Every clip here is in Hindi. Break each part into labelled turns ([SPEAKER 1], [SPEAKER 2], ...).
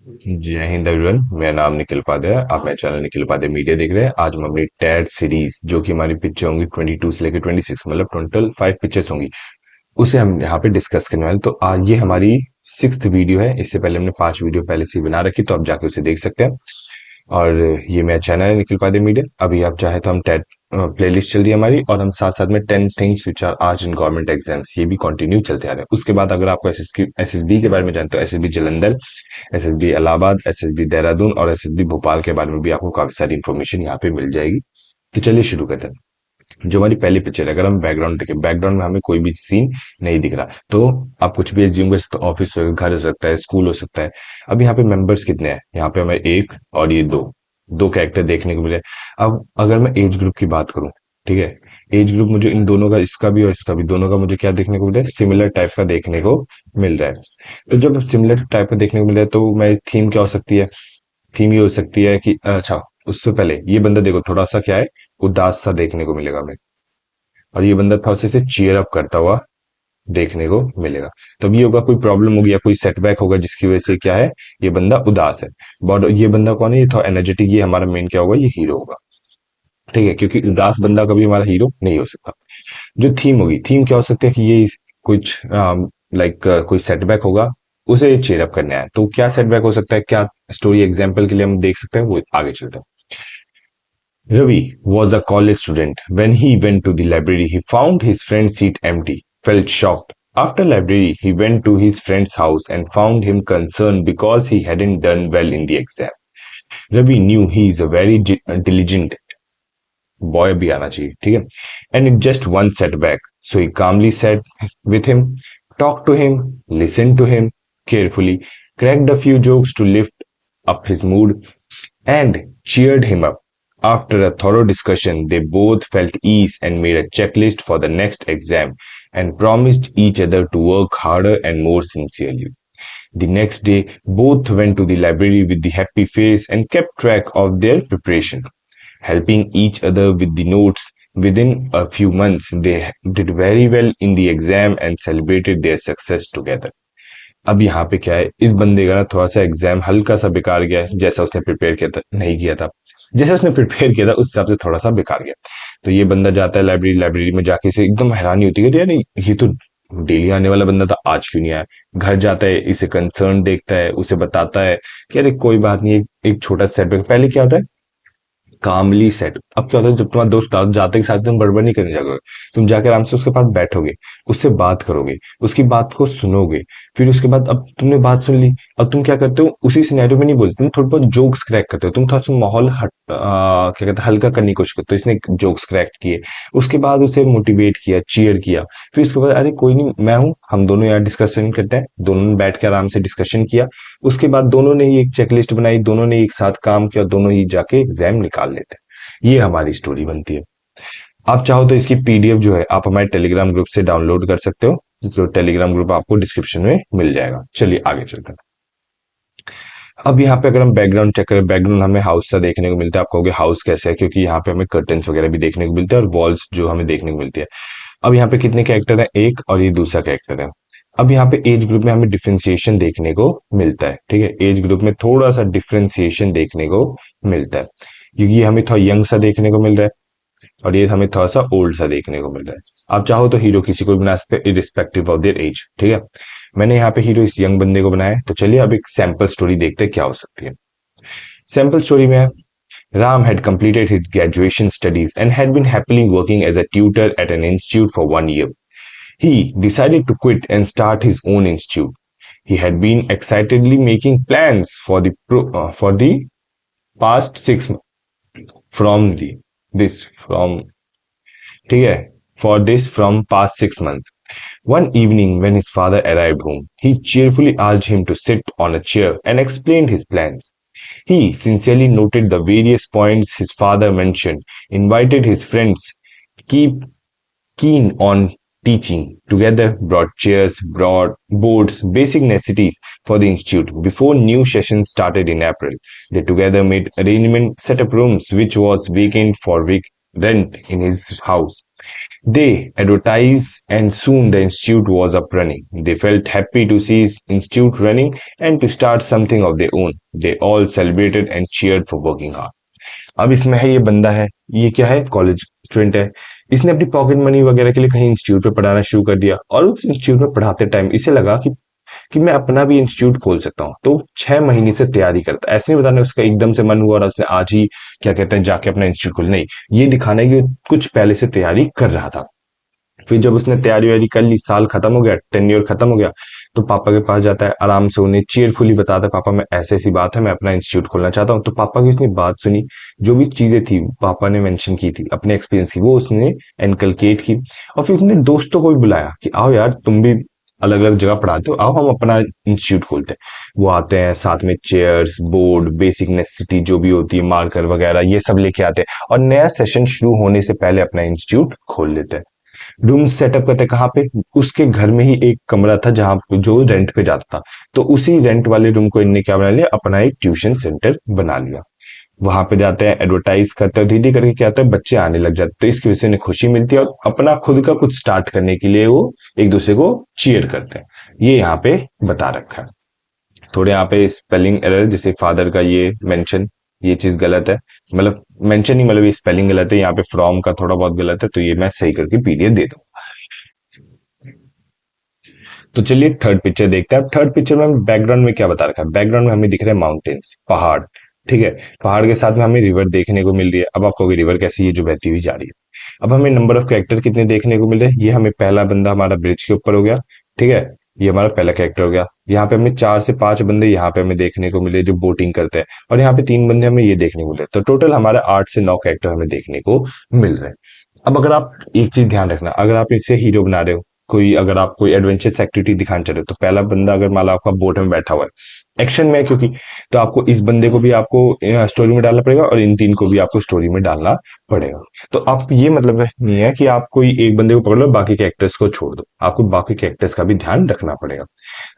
[SPEAKER 1] जय हिंद एवरीवन। मेरा नाम निखिल उपाध्याय है। आप मेरे चैनल निखिल उपाध्याय मीडिया देख रहे हैं। आज हम अपनी टैड सीरीज जो कि हमारी पिक्चर होंगी 22 से लेकर 26, मतलब टोटल 5 पिक्चर्स होंगी, उसे हम यहाँ पे डिस्कस करने वाले हैं। तो आज ये हमारी 6th वीडियो है। इससे पहले हमने 5 वीडियो पहले से ही बना रखी, तो आप जाके उसे देख सकते हैं। और ये मेरा चैनल है निखिल उपाध्याय मीडिया। अभी आप चाहे तो हम टेट प्लेलिस्ट चल रही है हमारी, और हम साथ साथ में 10 थिंग्स विच आर आज इन गवर्नमेंट एग्जाम्स, ये भी कंटिन्यू चलते आ रहे हैं। उसके बाद अगर आपको एसएसबी के बारे में जानते हो, SSB Jalandhar, SSB Allahabad, SSB Dehradun और एसएसबी भोपाल के बारे में भी आपको काफी सारी इंफॉर्मेशन यहाँ पे मिल जाएगी। तो चलिए शुरू करते हैं। जो हमारी पहली पिक्चर है, अगर हम बैकग्राउंड देखें, बैकग्राउंड में हमें कोई भी सीन नहीं दिख रहा, तो आप कुछ भी एज्यूम कर सकते हो। ऑफिस हो, घर हो सकता है, स्कूल हो सकता है। अब यहाँ पे मेंबर्स कितने हैं? यहाँ पे हमें एक और ये दो दो कैरेक्टर देखने को मिले। अब अगर मैं एज ग्रुप की बात करूं, ठीक है, एज ग्रुप मुझे इन दोनों का, इसका भी और इसका भी, दोनों का मुझे क्या देखने को मिला है? सिमिलर टाइप का देखने को मिल रहा है। तो जब सिमिलर टाइप का देखने को मिल रहा है, तो मैं थीम क्या हो सकती है? थीम ये हो सकती है कि अच्छा, उससे पहले ये बंदा देखो थोड़ा सा क्या है, उदास सा देखने को मिलेगा हमें, और ये बंदा थोड़ा सा इसे चीयर अप करता हुआ देखने को मिलेगा। तब ये होगा कोई प्रॉब्लम होगी या कोई सेटबैक होगा जिसकी वजह से क्या है, ये बंदा उदास है। बट ये बंदा कौन है? ये थोड़ा एनर्जेटिक, ये हमारा मेन क्या होगा, ये हीरो होगा। ठीक है, क्योंकि उदास बंदा कभी हमारा हीरो नहीं हो सकता। जो थीम होगी, थीम क्या हो सकती है कि ये कुछ लाइक कोई सेटबैक होगा, उसे चेयर अप करना है। तो क्या सेटबैक हो सकता है, क्या स्टोरी एग्जाम्पल के लिए हम देख सकते हैं, वो आगे चलते हैं। Ravi was a college student. When he went to the library, he found his friend's seat empty, felt shocked. After library, he went to his friend's house and found him concerned because he hadn't done well in the exam. Ravi knew he is a very diligent boy भी आना चाहिए, ठीक है, and it just one setback. So he calmly sat with him, talked to him, listened to him carefully, cracked a few jokes to lift up his mood, and cheered him up. After a thorough discussion, they both felt ease and made a checklist for the next exam and promised each other to work harder and more sincerely. The next day, both went to the library with the happy face and kept track of their preparation, helping each other with the notes. Within a few months, they did very well in the exam and celebrated their success together. अब यहाँ पे क्या है, इस बंदे का ना थोड़ा सा एग्जाम हल्का सा बेकार गया है। जैसा उसने प्रिपेयर किया था, नहीं किया था, जैसे उसने प्रिपेयर किया था उस हिसाब से थोड़ा सा बेकार गया। तो ये बंदा जाता है लाइब्रेरी, लाइब्रेरी में जाके इसे एकदम हैरानी होती है कि यार ये तो डेली आने वाला बंदा था, आज क्यों नहीं आया। घर जाता है, इसे कंसर्न देखता है, उसे बताता है कि अरे कोई बात नहीं, एक छोटा सेटबैक। पहले क्या होता है, कामली सेट। अब क्या होता है, जब तुम्हारा दोस्त जाते के साथ तुम बड़बड़ नहीं करने जाओगे, तुम जाकर आराम से उसके पास बैठोगे, उससे बात करोगे, उसकी बात को सुनोगे। फिर उसके बाद अब तुमने बात सुन ली, अब तुम क्या करते हो, उसी सिनेरियो में नहीं बोलते, तुम थोड़ा बहुत जोक्स क्रैक करते हो, तुम थोड़ा सा माहौल क्या कहते हैं, हल्का करने की कोशिश करते हो। इसने जोक्स क्रैक किए, उसके बाद उसे मोटिवेट किया, चीयर किया। फिर उसके बाद अरे कोई नहीं, मैं हूं, हम दोनों यार डिस्कशन करते हैं। दोनों ने बैठ के आराम से डिस्कशन किया। उसके बाद दोनों ने ही एक चेकलिस्ट बनाई, दोनों ने एक साथ काम किया, दोनों ही जाके एग्जाम निकाल लेते हैं। ये हमारी स्टोरी बनती है। आप चाहो तो इसकी पीडीएफ जो है आप हमारे टेलीग्राम ग्रुप से डाउनलोड कर सकते हो, जो टेलीग्राम ग्रुप आपको डिस्क्रिप्शन में मिल जाएगा। चलिए आगे चलते हैं। अब यहाँ पे अगर हम बैकग्राउंड चेक करें, बैकग्राउंड हमें हाउस सा देखने को मिलता है। आप कहोगे हाउस कैसे है, क्योंकि यहाँ पे हमें कर्टन्स वगैरह भी देखने को मिलते हैं और वॉल्स जो हमें देखने को मिलती है। अब यहाँ पे कितने कैरेक्टर है? एक, और ये दूसरा कैरेक्टर है। अब यहाँ पे एज ग्रुप में हमें डिफ्रेंसिएशन देखने को मिलता है, ठीक है, एज ग्रुप में थोड़ा सा डिफ्रेंसिएशन देखने को मिलता है, क्योंकि हमें थोड़ा यंग सा देखने को मिल रहा है और ये हमें थोड़ा सा ओल्ड सा देखने को मिल रहा है। आप चाहो तो हीरो किसी को भी बना सकते हैं इरिस्पेक्टिव ऑफ देयर एज, ठीक है। मैंने यहाँ पे हीरो इस यंग बंदे को बनाया है। तो चलिए अब एक सैंपल स्टोरी देखते हैं क्या हो सकती है। सैंपल स्टोरी में है, Ram had completed his graduation studies and had been happily working as a tutor at an institute for 1 year. He decided to quit and start his own institute. He had been excitedly making plans for the past 6 months from the this from ठीक है, for this from past 6 months. One evening, when his father arrived home, he cheerfully asked him to sit on a chair and explained his plans. He sincerely noted the various points his father mentioned, invited his friends, keep keen on teaching, together brought chairs, brought boards, basic necessities for the institute. Before new session started in April, they together made arrangement, set up rooms which was vacant for rent in his house. They advertised, and soon the institute was up running. They felt happy to see institute running and to start something of their own. They all celebrated and cheered for working hard. अब इसमें है ये बंदा है, ये क्या है, कॉलेज स्टूडेंट है। इसने अपनी पॉकेट मनी वगैरह के लिए कहीं इंस्टीट्यूट में पढ़ाना शुरू कर दिया और उस इंस्टीट्यूट में पढ़ाते टाइम इसे लगा कि मैं अपना भी इंस्टीट्यूट खोल सकता हूँ। तो 6 महीने से तैयारी करता, ऐसे नहीं बताना उसका एकदम से मन हुआ और उसने आज ही क्या कहते हैं जाके अपना इंस्टीट्यूट खोल, नहीं, ये दिखाना है कि वो कुछ पहले से तैयारी कर रहा था। फिर जब उसने तैयारी वैयारी कर ली, साल खत्म हो गया, टेन्योर खत्म हो गया, तो पापा के पास जाता है, आराम से उन्हें चीयरफुली बताता है, पापा मैं ऐसी ऐसी बात है, मैं अपना इंस्टीट्यूट खोलना चाहता हूँ। तो पापा की उसने बात सुनी, जो भी चीजें थी पापा ने मेंशन की थी अपने एक्सपीरियंस की, वो उसने इनकलकेट की। और फिर उसने दोस्तों को भी बुलाया कि आओ यार, तुम भी अलग अलग जगह पढ़ाते हो, आओ हम अपना इंस्टीट्यूट खोलते हैं। वो आते हैं, साथ में चेयर्स, बोर्ड, बेसिक नेसेसिटी जो भी होती है, मार्कर वगैरह, ये सब लेके आते हैं और नया सेशन शुरू होने से पहले अपना इंस्टीट्यूट खोल लेते हैं। रूम सेटअप करते कहाँ पे, उसके घर में ही एक कमरा था जहां जो रेंट पे जाता था, तो उसी रेंट वाले रूम को इनने क्या बना लिया, अपना एक ट्यूशन सेंटर बना लिया। वहां पे जाते हैं, एडवर्टाइज करते हैं, धीरे करके क्या होता है, बच्चे आने लग जाते हैं, तो इसकी वजह से उन्हें खुशी मिलती है और अपना खुद का कुछ स्टार्ट करने के लिए वो एक दूसरे को चीयर करते हैं। ये यहाँ पे बता रखा है। थोड़े यहाँ पे स्पेलिंग एरर, जैसे फादर का ये मेंशन, ये चीज गलत है, मतलब मेंशन नहीं, मतलब ये स्पेलिंग गलत है, यहाँ पे फ्रॉम का थोड़ा बहुत गलत है, तो ये मैं सही करके पीडीएफ दे दूँ। तो चलिए थर्ड पिक्चर देखते हैं। अब थर्ड पिक्चर में बैकग्राउंड में क्या बता रखा है, बैकग्राउंड में हमें दिख रहे हैं माउंटेन्स, पहाड़, ठीक है। पहाड़ के साथ में हमें रिवर देखने को मिल रही है। अब आप कहोगे रिवर कैसी है जो बहती हुई जा रही है। अब हमें नंबर ऑफ कैरेक्टर कितने देखने को मिल रहे हैं, ये हमें पहला बंदा हमारा ब्रिज के ऊपर हो गया, ठीक है, ये हमारा पहला कैरेक्टर हो गया। यहाँ पे हमें 4 से 5 बंदे यहाँ पे हमें देखने को मिले जो बोटिंग करते हैं, और यहाँ पे 3 बंदे हमें ये देखने को मिले, तो टोटल हमारा 8 से 9 कैरेक्टर हमें देखने को मिल रहे हैं। अब अगर आप एक चीज ध्यान रखना, अगर आप इसे हीरो बना रहे हो, कोई अगर आप कोई एडवेंचरस एक्टिविटी दिखाने चले, तो पहला बंदा अगर मान लो आपका बोट में बैठा हुआ है, एक्शन में है क्योंकि, तो आपको इस बंदे को भी आपको स्टोरी में डालना पड़ेगा और इन 3 को भी आपको स्टोरी में डालना पड़ेगा। तो आप ये मतलब नहीं है कि आप कोई एक बंदे को पकड़ लो बाकी कैरेक्टर्स को छोड़ दो, आपको बाकी कैरेक्टर्स का भी ध्यान रखना पड़ेगा।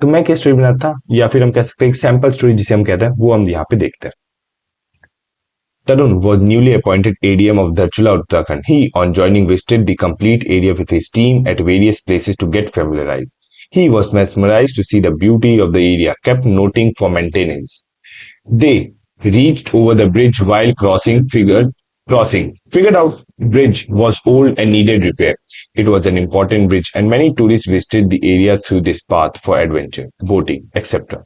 [SPEAKER 1] तो मैं क्या स्टोरी बनाता था, या फिर हम कह सकते हैं एक सैंपल स्टोरी जिसे हम कहते हैं, वो हम यहाँ पे देखते हैं। Tarun was newly appointed ADM of Dharchula, Uttarakhand. He, on joining, visited the complete area with his team at various places to get familiarized. He was mesmerized to see the beauty of the area, kept noting for maintenance. They reached over the bridge while figured out bridge was old and needed repair. It was an important bridge and many tourists visited the area through this path for adventure, boating, etc.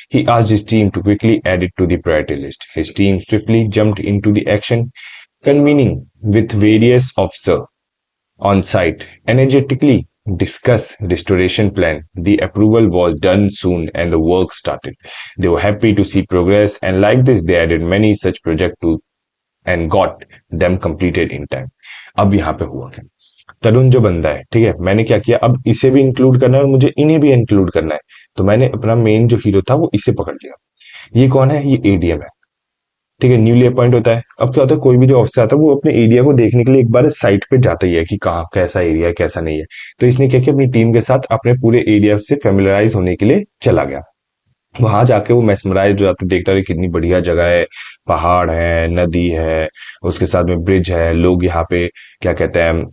[SPEAKER 1] He asked his team to quickly add it to the priority list. His team swiftly jumped into the action, convening with various officers on site, energetically discuss restoration plan. The approval was done soon and the work started. They were happy to see progress, and like this they added many such projects to and got them completed in time. अब यहाँ पे हुआ क्या, तरुण जो बंदा है, ठीक है, मैंने क्या किया, अब इसे भी इंक्लूड करना है और मुझे इन्हें भी इंक्लूड करना है, तो मैंने अपना मेन जो हीरो था वो इसे पकड़ लिया। ये कौन है, ये एडीएम है, ठीक है, न्यूली अपॉइंट होता है। अब क्या होता है, कोई भी जो ऑफिसर आता है वो अपने एरिया को देखने के लिए एक बार साइट पे जाता ही है कि कहाँ कैसा एरिया है कैसा नहीं है। तो इसने क्या किया, अपनी टीम के साथ अपने पूरे एरिया से फेमिलराइज होने के लिए चला गया। वहां जाके वो मेस्मराइज हो जाता, देखता है कितनी बढ़िया जगह है, पहाड़ है, नदी है, उसके साथ में ब्रिज है, लोग यहाँ पे क्या कहते हैं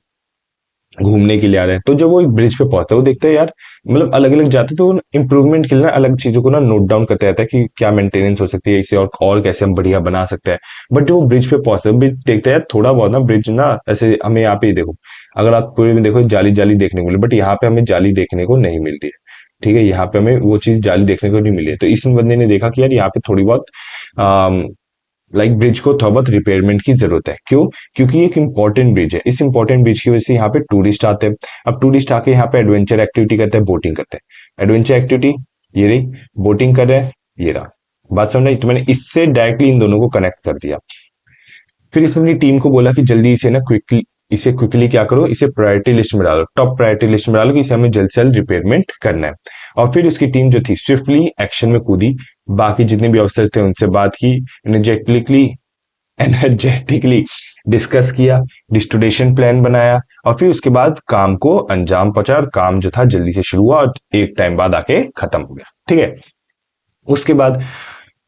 [SPEAKER 1] घूमने के लिए आ रहे हैं। तो जब वो एक ब्रिज पे पहुंचता है, वो देखता है यार, मतलब अलग अलग जाते, तो इंप्रूवमेंट के लिए ना अलग चीजों को ना नोट डाउन करते रहता है कि क्या मेंटेनेंस हो सकती है इसे, और कैसे हम बढ़िया बना सकते हैं। बट जब वो ब्रिज पे पहुंचता है, ब्रिज देखता है यार थोड़ा बहुत ना ब्रिज ना, ऐसे हमें यहाँ पे ही देखो, अगर आप पूरे में देखो जाली जाली देखने को मिले, बट यहाँ पे हमें जाली देखने को नहीं मिल रही है, ठीक है, यहाँ पे हमें वो चीज जाली देखने को नहीं मिली है। तो इस बंदे ने देखा कि यार यहाँ पे थोड़ी बहुत ब्रिज को थोड़ा बहुत रिपेयरमेंट की जरूरत है। क्यों, क्योंकि ये एक इंपॉर्टेंट ब्रिज है, इस इंपॉर्टेंट ब्रिज की वजह से यहाँ पे टूरिस्ट आते हैं। अब टूरिस्ट आके यहाँ पे एडवेंचर एक्टिविटी करते हैं, बोटिंग करते हैं। एडवेंचर एक्टिविटी ये रही, बोटिंग कर रहे हैं ये रहा, बात समझ। तो मैंने इससे डायरेक्टली इन दोनों को कनेक्ट कर दिया। फिर इसने अपनी टीम को बोला कि जल्दी इसे क्विकली क्या करो, इसे प्रायोरिटी लिस्ट में डालो, टॉप प्रायोरिटी लिस्ट में डालो कि इसे हमें जल्द से जल्द रिपेयरमेंट करना है। और फिर उसकी टीम जो थी स्विफ्टली एक्शन में कूदी, बाकी जितने भी अफसर थे उनसे बात की, एनर्जेटिकली डिस्कस किया, डिस्ट्रीब्यूशन प्लान बनाया, और फिर उसके बाद काम को अंजाम पहुंचा, और काम जो था जल्दी से शुरू हुआ और एक टाइम बाद आके खत्म हो गया, ठीक है। उसके बाद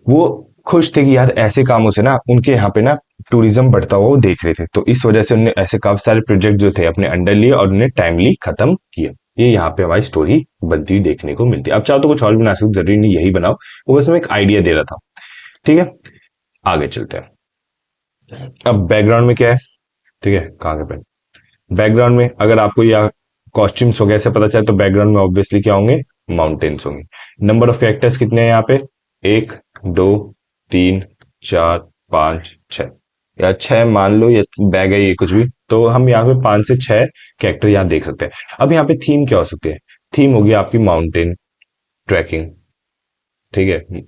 [SPEAKER 1] वो खुश थे कि यार ऐसे कामों से ना उनके यहाँ पे ना टूरिज्म बढ़ता हुआ वो देख रहे थे, तो इस वजह से उन्होंने ऐसे काफी सारे प्रोजेक्ट जो थे अपने अंडर लिए और उन्हें टाइमली खत्म किया। ये यहाँ पे हमारी स्टोरी बनती हुई देखने को मिलती है। अब चाहो तो कुछ और भी बना सकते, जरूरी नहीं यही बनाओ, वो बस मैं एक आइडिया दे रहा था। ठीक है, आगे चलते हैं। अब बैकग्राउंड में क्या है, ठीक है, कहाँ के पेन, बैकग्राउंड में अगर आपको या कॉस्ट्यूम्स वगैरह से पता चले तो बैकग्राउंड में ऑब्वियसली क्या होंगे, माउंटेन्स होंगे। नंबर ऑफ कैरेक्टर्स कितने हैं यहाँ पे, एक, दो, तीन, चार, पांच, छह, या छह मान लो, या बैग है ये कुछ भी, तो हम यहाँ पे 5 से 6 कैरेक्टर यहाँ देख सकते हैं। अब यहाँ पे थीम क्या हो सकती है, थीम होगी आपकी माउंटेन ट्रैकिंग। ठीक है,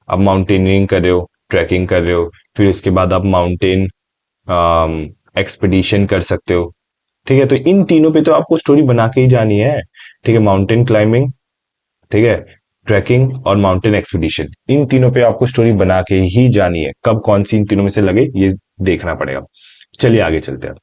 [SPEAKER 1] आप माउंटेनियरिंग कर रहे हो, ट्रैकिंग कर रहे हो, फिर उसके बाद आप माउंटेन एक्सपीडिशन कर सकते हो। ठीक है, तो इन तीनों पे तो आपको स्टोरी बना के ही जानी है। ठीक है, माउंटेन क्लाइंबिंग, ठीक है, ट्रैकिंग और माउंटेन एक्सपीडिशन, इन तीनों पे आपको स्टोरी बना के ही जानी है। कब कौन सी इन तीनों में से लगे ये देखना पड़ेगा। चलिए आगे चलते हैं।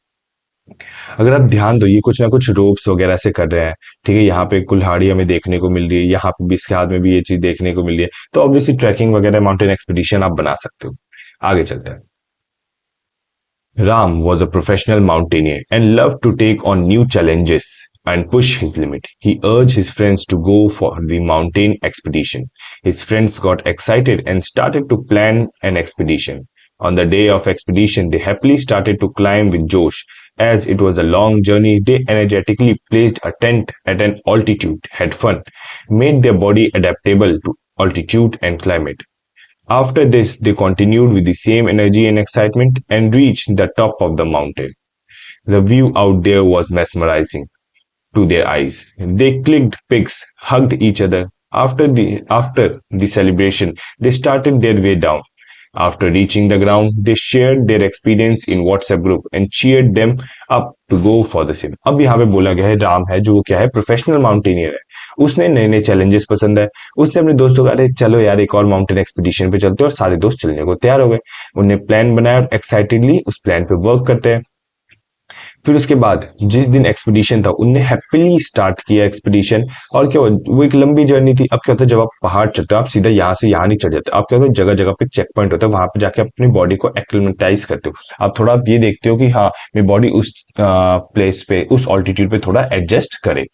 [SPEAKER 1] अगर आप ध्यान दो, ये कुछ ना कुछ रोप्स वगैरह से कर रहे हैं। ठीक है, यहाँ पे कुल्हाड़ी हमें देखने को मिल रही है, यहाँ पे भी इसके हाथ में भी ये चीज देखने को मिल रही है, तो ऑब्वियसली ट्रैकिंग वगैरह माउंटेन एक्सपीडिशन आप बना सकते हो। आगे चलते हैं। Ram was a professional mountaineer and loved to take on new challenges and push his limit. He urged his friends to go for the mountain expedition. His friends got excited and started to plan an expedition. On the day of expedition, they happily started to climb with Josh. As it was a long journey, they energetically placed a tent at an altitude, had fun, made their body adaptable to altitude and climate. After this, they continued with the same energy and excitement and reached the top of the mountain. The view out there was mesmerizing to their eyes. They clicked pics, hugged each other. After the celebration, they started their way down. After reaching the ground, they shared their experience in WhatsApp group and cheered them up to go for the same. अब यहाँ पे बोला गया है राम है जो क्या है, प्रोफेशनल माउंटेनियर है, उसने नए नए चैलेंजेस पसंद है। उसने अपने दोस्तों को अरे चलो यार एक और माउंटेन एक्सपीडिशन पे चलते हैं, और सारे दोस्त चलने को तैयार हो गए। उन्हें प्लान बनाया और एक्साइटेडली उस प्लान पे वर्क करते हैं। फिर उसके बाद जिस दिन एक्सपीडिशन था उनने हैप्पीली स्टार्ट किया एक्सपीडिशन। और क्या हुआ, वो एक लंबी जर्नी थी। अब क्या होता है, जब आप पहाड़ चढ़ते हो आप सीधा यहाँ से यहाँ नहीं चढ़ जाते, आप क्या होता है जगह जगह पे चेक पॉइंट होता है, वहां पे जाके अपनी बॉडी को एक्लिमेटाइज करते हो। आप थोड़ा आप ये देखते हो कि हाँ मेरी बॉडी उस प्लेस पे उस ऑल्टीट्यूड पे थोड़ा एडजस्ट करे।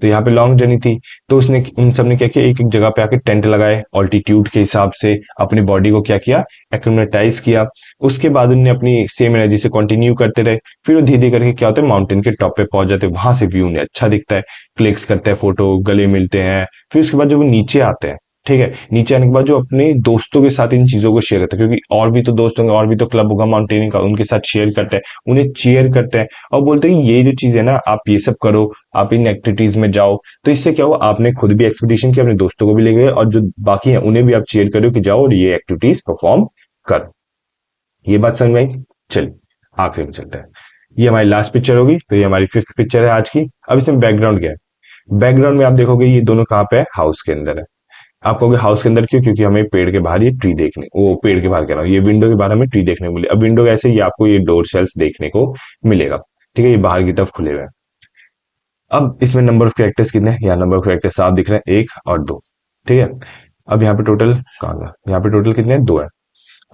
[SPEAKER 1] तो यहाँ पे लॉन्ग जर्नी थी, तो उसने उन सब ने क्या किया, एक एक जगह पे आके टेंट लगाए, ऑल्टीट्यूड के हिसाब से अपनी बॉडी को क्या किया, एक्लिमेटाइज किया। उसके बाद उन्होंने अपनी सेम एनर्जी से कंटिन्यू करते रहे। फिर वो धीरे धीरे करके क्या होता है, माउंटेन के टॉप पे पहुंच जाते हैं, वहां से व्यू उन्हें अच्छा दिखता है, क्लिक्स करते हैं, फोटो गले मिलते हैं। फिर उसके बाद जब वो नीचे आते हैं, ठीक है, नीचे आने के बाद जो अपने दोस्तों के साथ इन चीजों को शेयर करते हैं, क्योंकि और भी तो दोस्त होंगे, और भी तो क्लब होगा माउंटेनिंग का, उनके साथ शेयर करते हैं, उन्हें चीयर करते हैं और बोलते हैं कि ये जो चीज है ना आप ये सब करो, आप इन एक्टिविटीज में जाओ। तो इससे क्या हुआ, आपने खुद भी एक्सपीडिशन किया, अपने दोस्तों को भी ले गए, और जो बाकी हैं उन्हें भी आप चीयर करो कि जाओ और ये एक्टिविटीज परफॉर्म करो। ये बात समझ में आई। चलिए आखिरी में चलते हैं। ये हमारी लास्ट पिक्चर होगी, तो ये हमारी 5th पिक्चर है आज की। अब इसमें बैकग्राउंड क्या है, बैकग्राउंड में आप देखोगे ये दोनों कहाँ पे है, हाउस के अंदर है। आप कहोगे हाउस के अंदर क्यों, क्योंकि हमें पेड़ के बाहर ये ट्री देखने, वो पेड़ के बाहर कह रहा हूँ, ये विंडो के बाहर हमें ट्री देखने को मिले। अब विंडो कैसे, ये आपको ये डोर शेल्स देखने को मिलेगा। ठीक है, ये बाहर की तरफ खुले हुए हैं। अब इसमें नंबर ऑफ कैरेक्टर्स कितने हैं, यहाँ नंबर ऑफ कैरेक्टर्स साफ दिख रहे हैं, 1 और 2। ठीक है, अब यहाँ पे टोटल कहाँ गया, यहाँ पे टोटल कितने हैं, 2 है।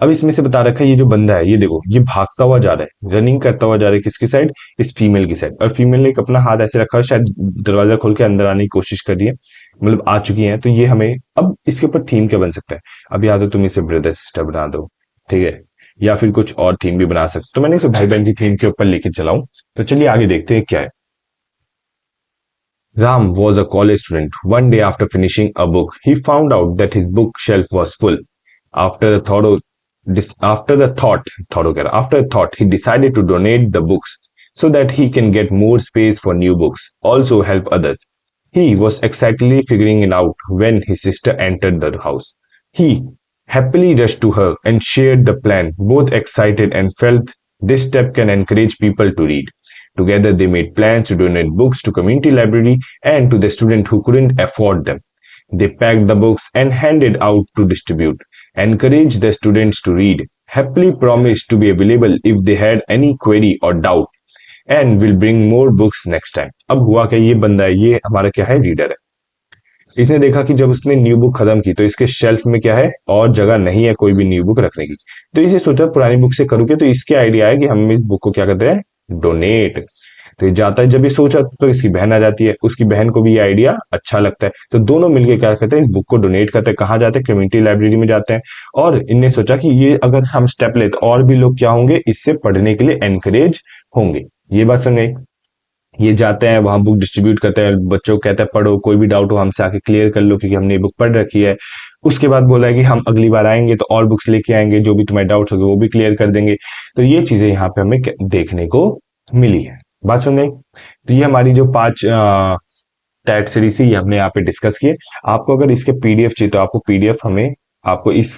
[SPEAKER 1] अब इसमें से बता रखा है ये जो बंदा है, ये देखो ये भागता हुआ जा रहा है, रनिंग करता हुआ जा रहा है, किसकी साइड, इस फीमेल की साइड। और फीमेल ने एक अपना हाथ ऐसे रखा है, शायद दरवाजा खोल के अंदर आने की कोशिश कर रही है, मतलब आ चुकी है। तो ये हमें अब इसके ऊपर थीम क्या बन सकता है, अब या तो तुम इसे ब्रदर सिस्टर बना दो, ठीक है, या फिर कुछ और थीम भी बना सकते हो। तो मैंने इसे भाई बहन की थीम के ऊपर लेके चलाऊं। तो चलिए आगे देखते हैं क्या है। Ram was a college student. One day after finishing a book, he found out that his bookshelf was full. After the thorough, after a thought, he decided to donate the books so that he can get more space for new books, also help others. He was excitedly figuring it out when his sister entered the house. He happily rushed to her and shared the plan, both excited and felt this step can encourage people to read. Together, they made plans to donate books to community library and to the student who couldn't afford them. They packed the books and handed out to distribute, encouraged the students to read, happily promised to be available if they had any query or doubt, and will bring more books next time. अब हुआ क्या, ये बंदा है, ये हमारा क्या है, रीडर है। इसने देखा कि जब उसने न्यू बुक खत्म की तो इसके शेल्फ में क्या है, और जगह नहीं है कोई भी न्यू बुक रखने की। तो इसे सोचा पुरानी बुक से करूँ क्या, तो इसके आइडिया है कि हम इस बुक को क्या करते हैं, डोनेट। तो ये जाता है, जब ये सोचा तो इसकी बहन आ जाती है, उसकी बहन को भी ये आइडिया अच्छा लगता है, तो दोनों मिलके क्या करते हैं, इस बुक को डोनेट करते हैं। कहाँ जाते हैं, कम्युनिटी लाइब्रेरी में जाते हैं। और इनने सोचा कि ये अगर हम स्टेप ले तो और भी लोग क्या होंगे, इससे पढ़ने के लिए एनकरेज होंगे। ये बात समझ आई। ये जाते हैं वहां, बुक डिस्ट्रीब्यूट करते हैं, बच्चों को कहते हैं पढ़ो, कोई भी डाउट हो हमसे आके क्लियर कर लो क्योंकि हमने ये बुक पढ़ रखी है। उसके बाद बोला है कि हम अगली बार आएंगे तो और बुक्स लेके आएंगे, जो भी तुम्हारे डाउट्स होंगे वो भी क्लियर कर देंगे। तो ये चीजें यहाँ पे हमें देखने को मिली है। बात सुन गई। तो ये हमारी जो 5 टैट सीरीज थी, ये हमने यहाँ पे डिस्कस किए। आपको अगर इसके पीडीएफ चाहिए तो आपको पीडीएफ हमें, आपको इस,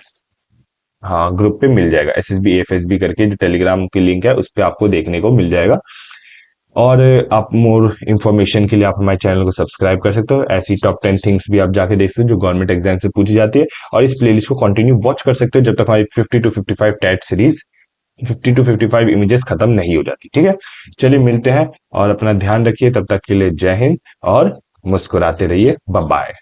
[SPEAKER 1] हाँ, ग्रुप पे मिल जाएगा, एसएसबी एफएसबी करके जो टेलीग्राम की लिंक है उस पे आपको देखने को मिल जाएगा। और आप मोर इन्फॉर्मेशन के लिए आप हमारे चैनल को सब्सक्राइब कर सकते हो। ऐसी टॉप 10 थिंग्स भी आप जाके देख सकते हो जो गवर्नमेंट एग्जाम से पूछी जाती है। और इस प्लेलिस्ट को कंटिन्यू वॉच कर सकते हो जब तक हमारी 50 to 55 TAT series, 50 to 55 images खत्म नहीं हो जाती। ठीक है, चलिए मिलते हैं, और अपना ध्यान रखिए, तब तक के लिए जय हिंद, और मुस्कुराते रहिए। Bye bye.